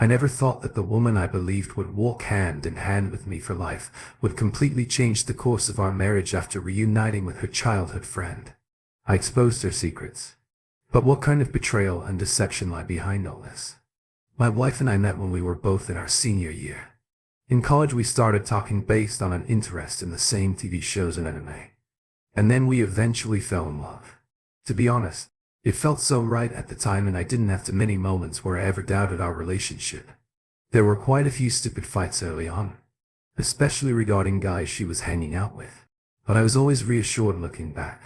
I never thought that the woman I believed would walk hand in hand with me for life would completely change the course of our marriage after reuniting with her childhood friend. I exposed her secrets. But what kind of betrayal and deception lie behind all this? My wife and I met when we were both in our senior year. In college we started talking based on an interest in the same TV shows and anime. And then we eventually fell in love. To be honest, it felt so right at the time, and I didn't have too many moments where I ever doubted our relationship. There were quite a few stupid fights early on, especially regarding guys she was hanging out with. But I was always reassured looking back.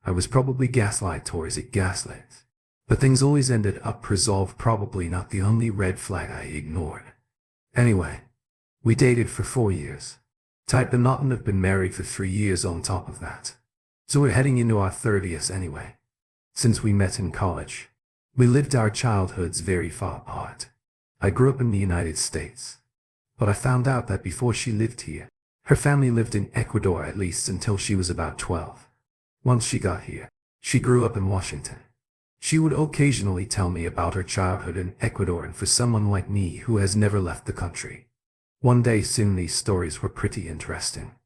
I was probably gaslight towards it gaslit. But things always ended up resolved, probably not the only red flag I ignored. Anyway, we dated for 4 years. Type the knot and have been married for 3 years on top of that. So we're heading into our 30th anyway. Since we met in college, we lived our childhoods very far apart. I grew up in the United States, but I found out that before she lived here, her family lived in Ecuador, at least until she was about 12. Once she got here, she grew up in Washington. She would occasionally tell me about her childhood in Ecuador, and for someone like me who has never left the country, one day soon these stories were pretty interesting.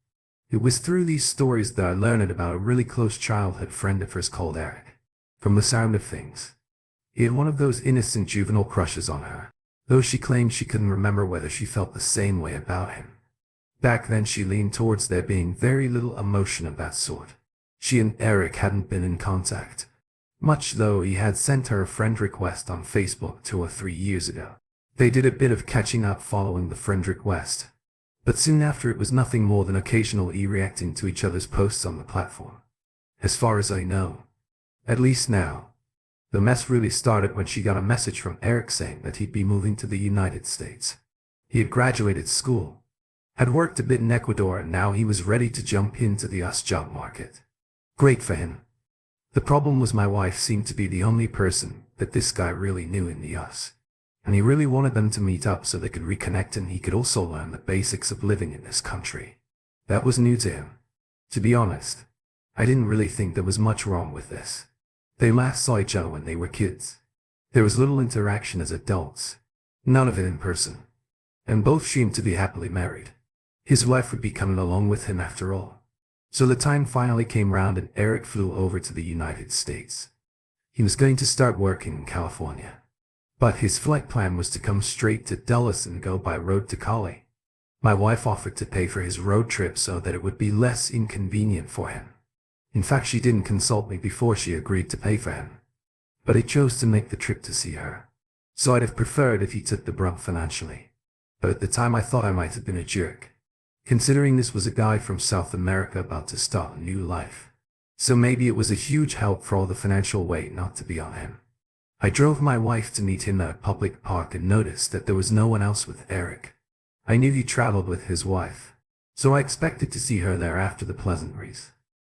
It was through these stories that I learned about a really close childhood friend of hers called Eric. From the sound of things, he had one of those innocent juvenile crushes on her, though she claimed she couldn't remember whether she felt the same way about him. Back then she leaned towards there being very little emotion of that sort. She and Eric hadn't been in contact much, though he had sent her a friend request on Facebook 2 or 3 years ago. They did a bit of catching up following the friend request, but soon after it was nothing more than occasionally reacting to each other's posts on the platform. As far as I know, at least now, the mess really started when she got a message from Eric saying that he'd be moving to the United States. He had graduated school, had worked a bit in Ecuador, and now he was ready to jump into the US job market. Great for him. The problem was my wife seemed to be the only person that this guy really knew in the US, and he really wanted them to meet up so they could reconnect and he could also learn the basics of living in this country. That was new to him. To be honest, I didn't really think there was much wrong with this. They last saw each other when they were kids. There was little interaction as adults, none of it in person, and both seemed to be happily married. His wife would be coming along with him after all. So the time finally came round and Eric flew over to the United States. He was going to start working in California, but his flight plan was to come straight to Dallas and go by road to Cali. My wife offered to pay for his road trip so that it would be less inconvenient for him. In fact, she didn't consult me before she agreed to pay for him, but he chose to make the trip to see her. So I'd have preferred if he took the brunt financially, but at the time I thought I might have been a jerk, considering this was a guy from South America about to start a new life. So maybe it was a huge help for all the financial weight not to be on him. I drove my wife to meet him at a public park and noticed that there was no one else with Eric. I knew he traveled with his wife, so I expected to see her there after the pleasantries.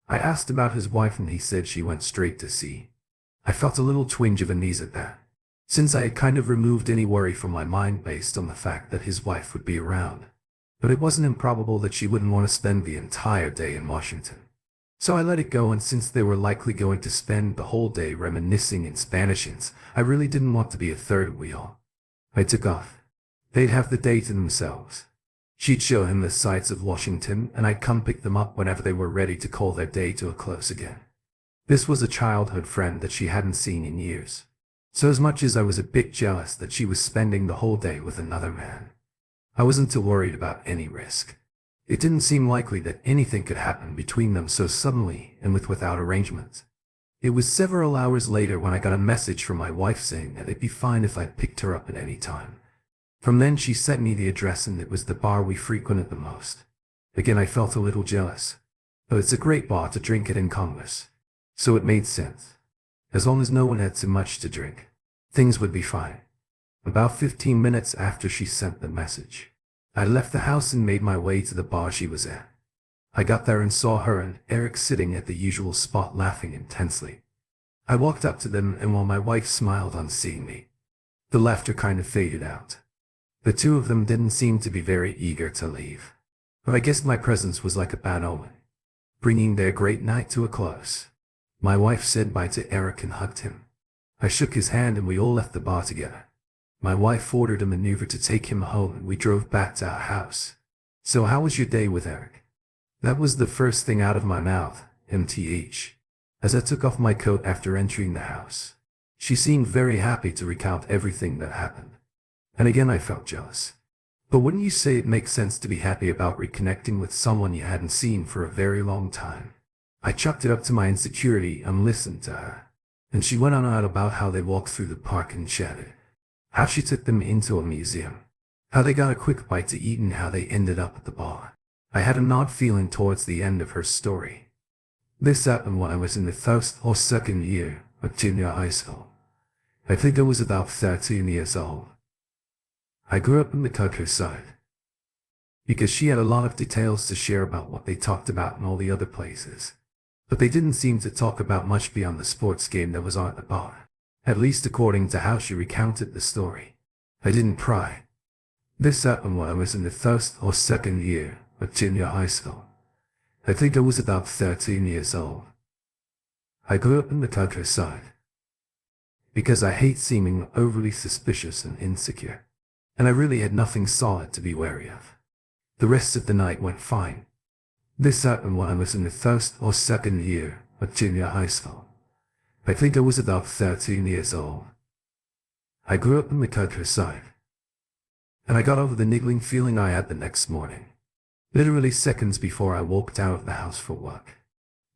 I asked about his wife and he said she went straight to sea. I felt a little twinge of unease at that, since I had kind of removed any worry from my mind based on the fact that his wife would be around. But it wasn't improbable that she wouldn't want to spend the entire day in Washington. So I let it go, and since they were likely going to spend the whole day reminiscing in Spanish, I really didn't want to be a third wheel. I took off. They'd have the day to themselves. She'd show him the sights of Washington, and I'd come pick them up whenever they were ready to call their day to a close again. This was a childhood friend that she hadn't seen in years. So as much as I was a bit jealous that she was spending the whole day with another man, I wasn't too worried about any risk. It didn't seem likely that anything could happen between them so suddenly and without arrangement. It was several hours later when I got a message from my wife saying that it'd be fine if I picked her up at any time. From then she sent me the address, and it was the bar we frequented the most. Again, I felt a little jealous, but it's a great bar to drink at in Congress, so it made sense. As long as no one had too much to drink, things would be fine. About 15 minutes after she sent the message, I left the house and made my way to the bar she was at. I got there and saw her and Eric sitting at the usual spot laughing intensely. I walked up to them, and while my wife smiled on seeing me, the laughter kind of faded out. The two of them didn't seem to be very eager to leave, but I guess my presence was like a bad omen, bringing their great night to a close. My wife said bye to Eric and hugged him. I shook his hand and we all left the bar together. My wife ordered a maneuver to take him home and we drove back to our house. So how was your day with Eric? That was the first thing out of my mouth, MTH. As I took off my coat after entering the house. She seemed very happy to recount everything that happened. And again I felt jealous. But wouldn't you say it makes sense to be happy about reconnecting with someone you hadn't seen for a very long time? I chalked it up to my insecurity and listened to her. And she went on about how they walked through the park and chatted. How she took them into a museum. How they got a quick bite to eat and how they ended up at the bar. I had an odd feeling towards the end of her story. This happened when I was in the first or second year of junior high school. I think I was about 13 years old. I grew up in the countryside. Because she had a lot of details to share about what they talked about in all the other places. But they didn't seem to talk about much beyond the sports game that was on at the bar. At least according to how she recounted the story. I didn't pry. This happened when I was in the first or second year of junior high school. I think I was about 13 years old. I grew up in the countryside. Because I hate seeming overly suspicious and insecure. And I really had nothing solid to be wary of. The rest of the night went fine. This happened when I was in the first or second year of junior high school. I think I was about 13 years old. I grew up in the countryside. And I got over the niggling feeling I had the next morning. Literally seconds before I walked out of the house for work.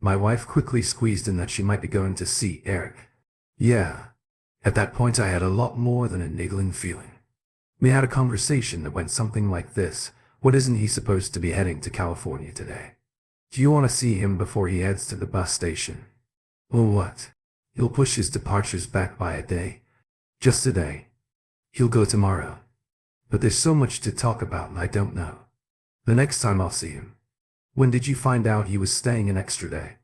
My wife quickly squeezed in that she might be going to see Eric. Yeah. At that point I had a lot more than a niggling feeling. We had a conversation that went something like this. What isn't he supposed to be heading to California today? Do you want to see him before he heads to the bus station? Or what? He'll push his departures back by a day. Just a day. He'll go tomorrow. But there's so much to talk about and I don't know. The next time I'll see him. When did you find out he was staying an extra day?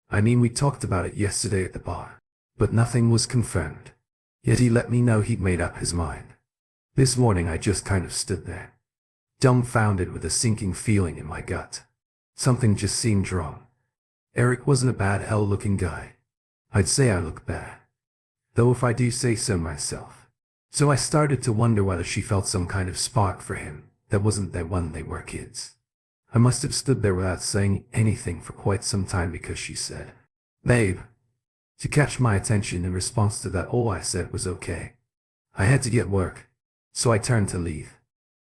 I mean, we talked about it yesterday at the bar. But nothing was confirmed. Yet he let me know he'd made up his mind. This morning I just kind of stood there. Dumbfounded with a sinking feeling in my gut. Something just seemed wrong. Eric wasn't a bad hell-looking guy. I'd say I look bad. Though if I do say so myself. So I started to wonder whether she felt some kind of spark for him that wasn't there when they were kids. I must have stood there without saying anything for quite some time because she said, "Babe," to catch my attention. In response to that, all I said was okay. I had to get work, so I turned to leave.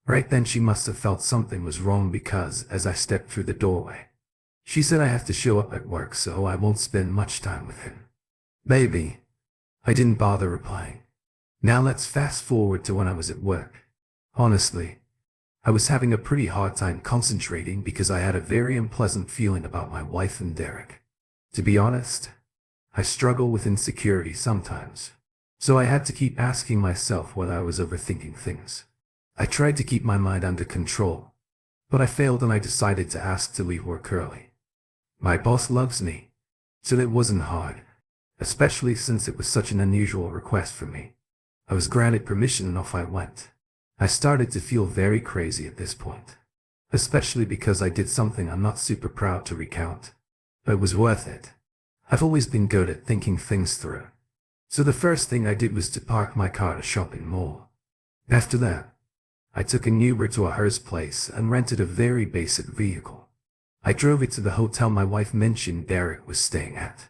Right then she must have felt something was wrong because as I stepped through the doorway, she said I have to show up at work so I won't spend much time with him. Baby. I didn't bother replying. Now let's fast forward to when I was at work. Honestly, I was having a pretty hard time concentrating because I had a very unpleasant feeling about my wife and Derek. To be honest, I struggle with insecurity sometimes. So I had to keep asking myself whether I was overthinking things. I tried to keep my mind under control, but I failed and I decided to ask to leave work early. My boss loves me, so it wasn't hard, especially since it was such an unusual request for me. I was granted permission and off I went. I started to feel very crazy at this point, especially because I did something I'm not super proud to recount, but it was worth it. I've always been good at thinking things through. So the first thing I did was to park my car at a shopping mall. After that, I took an Uber to a Hearst place and rented a very basic vehicle. I drove it to the hotel my wife mentioned Derek was staying at,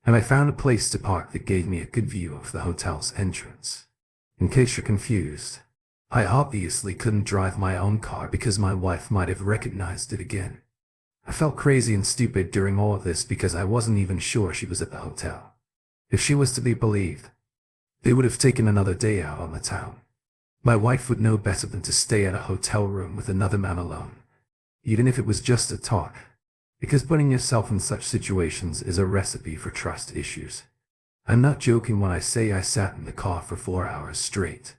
and I found a place to park that gave me a good view of the hotel's entrance. In case you're confused, I obviously couldn't drive my own car because my wife might have recognized it again. I felt crazy and stupid during all of this because I wasn't even sure she was at the hotel. If she was to be believed, they would have taken another day out on the town. My wife would know better than to stay at a hotel room with another man alone, even if it was just a talk, because putting yourself in such situations is a recipe for trust issues. I'm not joking when I say I sat in the car for 4 hours straight.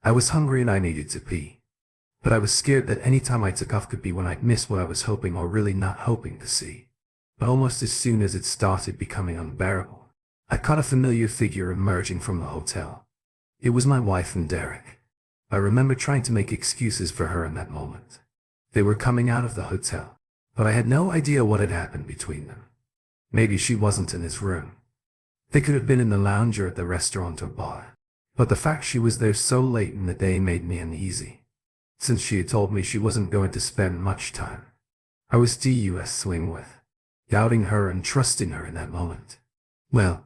I was hungry and I needed to pee. But I was scared that any time I took off could be when I'd miss what I was hoping or really not hoping to see. But almost as soon as it started becoming unbearable, I caught a familiar figure emerging from the hotel. It was my wife and Derek. I remember trying to make excuses for her in that moment. They were coming out of the hotel, but I had no idea what had happened between them. Maybe she wasn't in his room. They could have been in the lounge or at the restaurant or bar. But the fact she was there so late in the day made me uneasy, since she had told me she wasn't going to spend much time. I was TUS swing with, doubting her and trusting her in that moment. Well,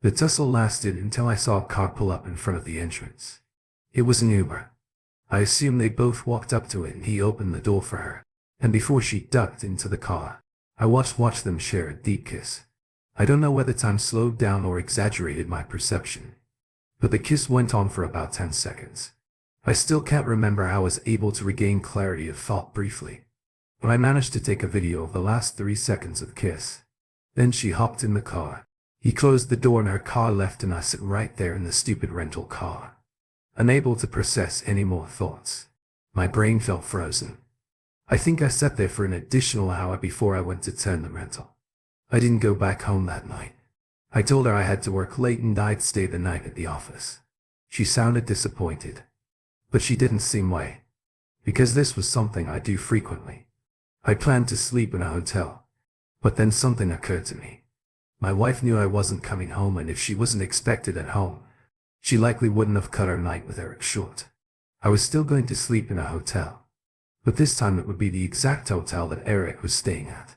the tussle lasted until I saw a car pull up in front of the entrance. It was an Uber. I assume they both walked up to it and he opened the door for her, and before she ducked into the car, I watched them share a deep kiss. I don't know whether time slowed down or exaggerated my perception, but the kiss went on for about 10 seconds. I still can't remember how I was able to regain clarity of thought briefly, but I managed to take a video of the last 3 seconds of the kiss. Then she hopped in the car. He closed the door and her car left, and I sat right there in the stupid rental car, unable to process any more thoughts. My brain felt frozen. I think I sat there for an additional hour before I went to turn the rental. I didn't go back home that night. I told her I had to work late and I'd stay the night at the office. She sounded disappointed, but she didn't seem way, because this was something I do frequently. I planned to sleep in a hotel, but then something occurred to me. My wife knew I wasn't coming home, and if she wasn't expected at home, she likely wouldn't have cut her night with Eric short. I was still going to sleep in a hotel, but this time it would be the exact hotel that Eric was staying at.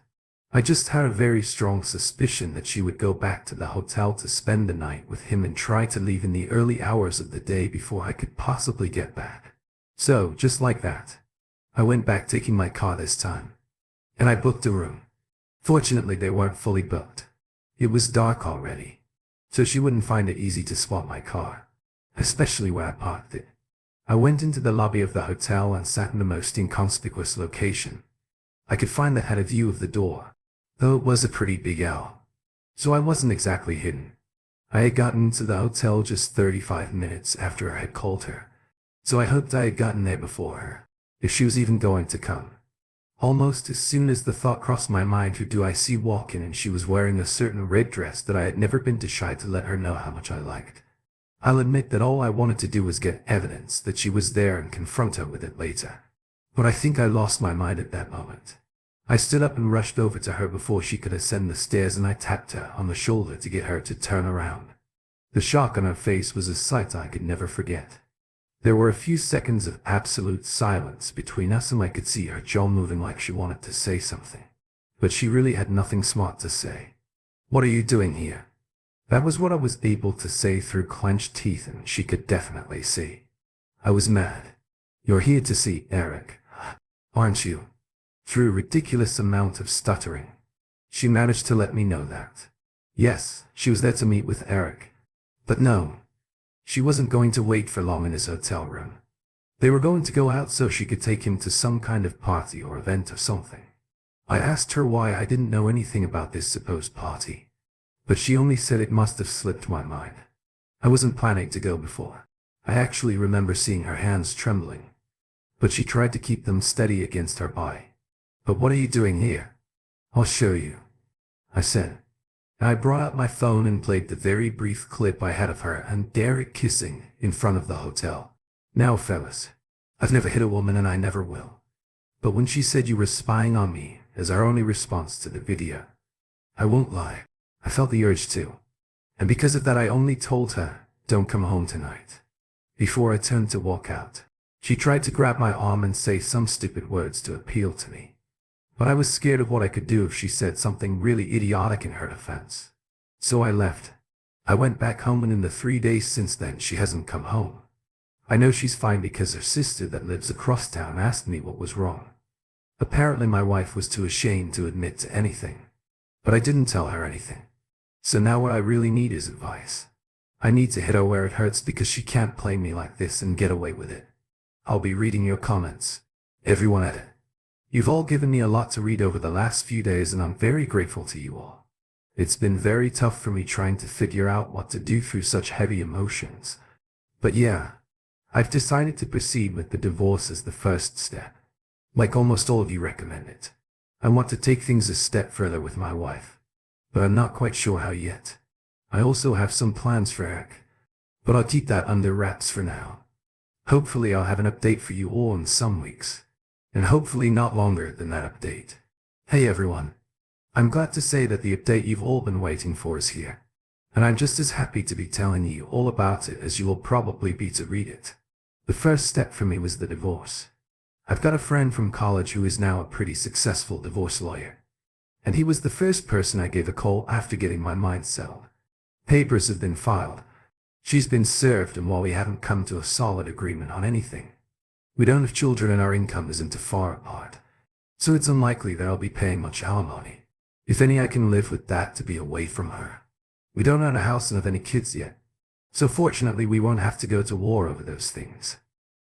I just had a very strong suspicion that she would go back to the hotel to spend the night with him and try to leave in the early hours of the day before I could possibly get back. So, just like that, I went back, taking my car this time, and I booked a room. Fortunately, they weren't fully booked. It was dark already, so she wouldn't find it easy to spot my car, especially where I parked it. I went into the lobby of the hotel and sat in the most inconspicuous location I could find that had a view of the door, though it was a pretty big L, so I wasn't exactly hidden. I had gotten into the hotel just 35 minutes after I had called her, so I hoped I had gotten there before her, if she was even going to come. Almost as soon as the thought crossed my mind, who do I see walk in, and she was wearing a certain red dress that I had never been too shy to let her know how much I liked. I'll admit that all I wanted to do was get evidence that she was there and confront her with it later. But I think I lost my mind at that moment. I stood up and rushed over to her before she could ascend the stairs, and I tapped her on the shoulder to get her to turn around. The shock on her face was a sight I could never forget. There were a few seconds of absolute silence between us, and I could see her jaw moving like she wanted to say something, but she really had nothing smart to say. "What are you doing here?" That was what I was able to say through clenched teeth, and she could definitely see. I was mad. "You're here to see Eric, aren't you?" Through a ridiculous amount of stuttering, she managed to let me know that. Yes, she was there to meet with Eric. But no, she wasn't going to wait for long in his hotel room. They were going to go out so she could take him to some kind of party or event or something. I asked her why I didn't know anything about this supposed party, but she only said it must have slipped my mind. I wasn't planning to go before. I actually remember seeing her hands trembling, but she tried to keep them steady against her body. "But what are you doing here?" "I'll show you," I said. I brought out my phone and played the very brief clip I had of her and Derek kissing in front of the hotel. Now, fellas, I've never hit a woman and I never will. But when she said you were spying on me as our only response to the video, I won't lie, I felt the urge to. And because of that, I only told her, "Don't come home tonight." Before I turned to walk out, she tried to grab my arm and say some stupid words to appeal to me. But I was scared of what I could do if she said something really idiotic in her defense. So I left. I went back home, and in the 3 days since then, she hasn't come home. I know she's fine because her sister that lives across town asked me what was wrong. Apparently my wife was too ashamed to admit to anything, but I didn't tell her anything. So now what I really need is advice. I need to hit her where it hurts, because she can't play me like this and get away with it. I'll be reading your comments, everyone at it. You've all given me a lot to read over the last few days, and I'm very grateful to you all. It's been very tough for me trying to figure out what to do through such heavy emotions. But yeah, I've decided to proceed with the divorce as the first step. Like almost all of you recommended. I want to take things a step further with my wife, but I'm not quite sure how yet. I also have some plans for Eric, but I'll keep that under wraps for now. Hopefully I'll have an update for you all in some weeks, and hopefully not longer than that update. Hey everyone. I'm glad to say that the update you've all been waiting for is here. And I'm just as happy to be telling you all about it as you will probably be to read it. The first step for me was the divorce. I've got a friend from college who is now a pretty successful divorce lawyer. And he was the first person I gave a call after getting my mind settled. Papers have been filed. She's been served, and while we haven't come to a solid agreement on anything, we don't have children and our income isn't too far apart. So it's unlikely that I'll be paying much alimony. If any, I can live with that to be away from her. We don't own a house and have any kids yet. So fortunately we won't have to go to war over those things.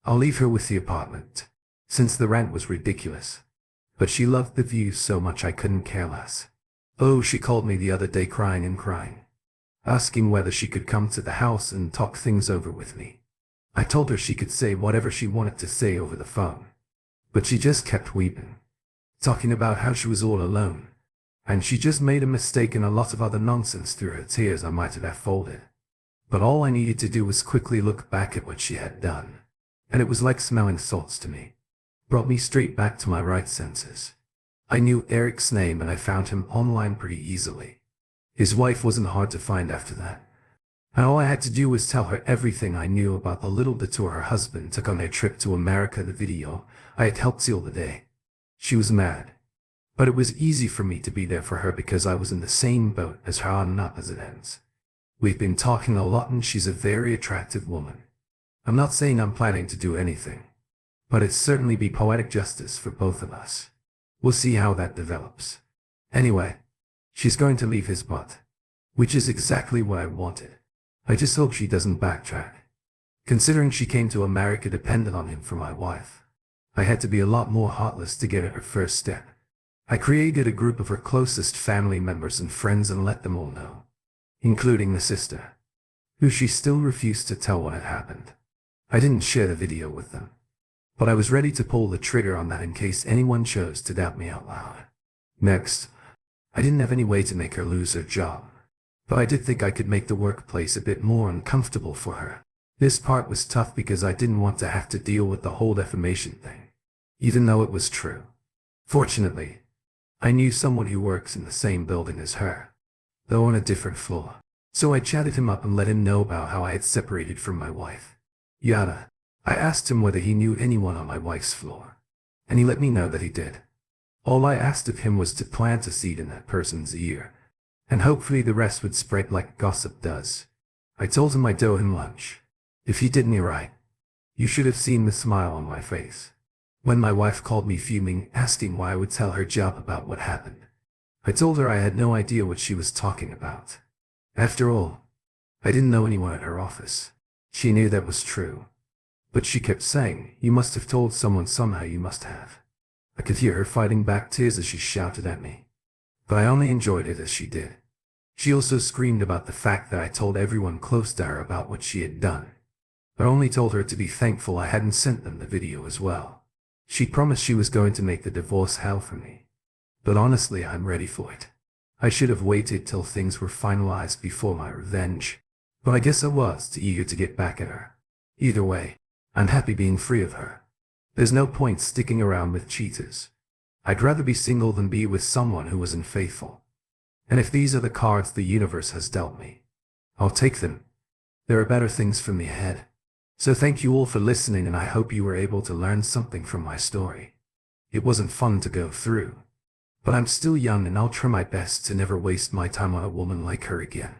I'll leave her with the apartment, since the rent was ridiculous. But she loved the view so much I couldn't care less. Oh, she called me the other day crying and crying, asking whether she could come to the house and talk things over with me. I told her she could say whatever she wanted to say over the phone. But she just kept weeping, talking about how she was all alone. And she just made a mistake and a lot of other nonsense through her tears I might have folded. But all I needed to do was quickly look back at what she had done. And it was like smelling salts to me. Brought me straight back to my right senses. I knew Eric's name and I found him online pretty easily. His wife wasn't hard to find after that. And all I had to do was tell her everything I knew about the little detour her husband took on their trip to America, the video I had helped seal the day. She was mad. But it was easy for me to be there for her because I was in the same boat as her on opposite ends. We've been talking a lot and she's a very attractive woman. I'm not saying I'm planning to do anything, but it'd certainly be poetic justice for both of us. We'll see how that develops. Anyway, she's going to leave his butt, which is exactly what I wanted. I just hope she doesn't backtrack. Considering she came to America dependent on him for my wife, I had to be a lot more heartless to get her first step. I created a group of her closest family members and friends and let them all know, including the sister, who she still refused to tell what had happened. I didn't share the video with them, but I was ready to pull the trigger on that in case anyone chose to doubt me out loud. Next, I didn't have any way to make her lose her job, but I did think I could make the workplace a bit more uncomfortable for her. This part was tough because I didn't want to have to deal with the whole defamation thing, even though it was true. Fortunately, I knew someone who works in the same building as her, though on a different floor. So I chatted him up and let him know about how I had separated from my wife. Yada. I asked him whether he knew anyone on my wife's floor, and he let me know that he did. All I asked of him was to plant a seed in that person's ear, and hopefully the rest would spread like gossip does. I told him I'd owe him lunch. If he did me right, you should have seen the smile on my face when my wife called me fuming, asking why I would tell her job about what happened. I told her I had no idea what she was talking about. After all, I didn't know anyone at her office. She knew that was true. But she kept saying, "You must have told someone somehow, you must have." I could hear her fighting back tears as she shouted at me. But I only enjoyed it as she did. She also screamed about the fact that I told everyone close to her about what she had done. I only told her to be thankful I hadn't sent them the video as well. She promised she was going to make the divorce hell for me. But honestly, I'm ready for it. I should have waited till things were finalized before my revenge. But I guess I was too eager to get back at her. Either way, I'm happy being free of her. There's no point sticking around with cheaters. I'd rather be single than be with someone who was unfaithful. And if these are the cards the universe has dealt me, I'll take them. There are better things for me ahead. So thank you all for listening, and I hope you were able to learn something from my story. It wasn't fun to go through, but I'm still young and I'll try my best to never waste my time on a woman like her again.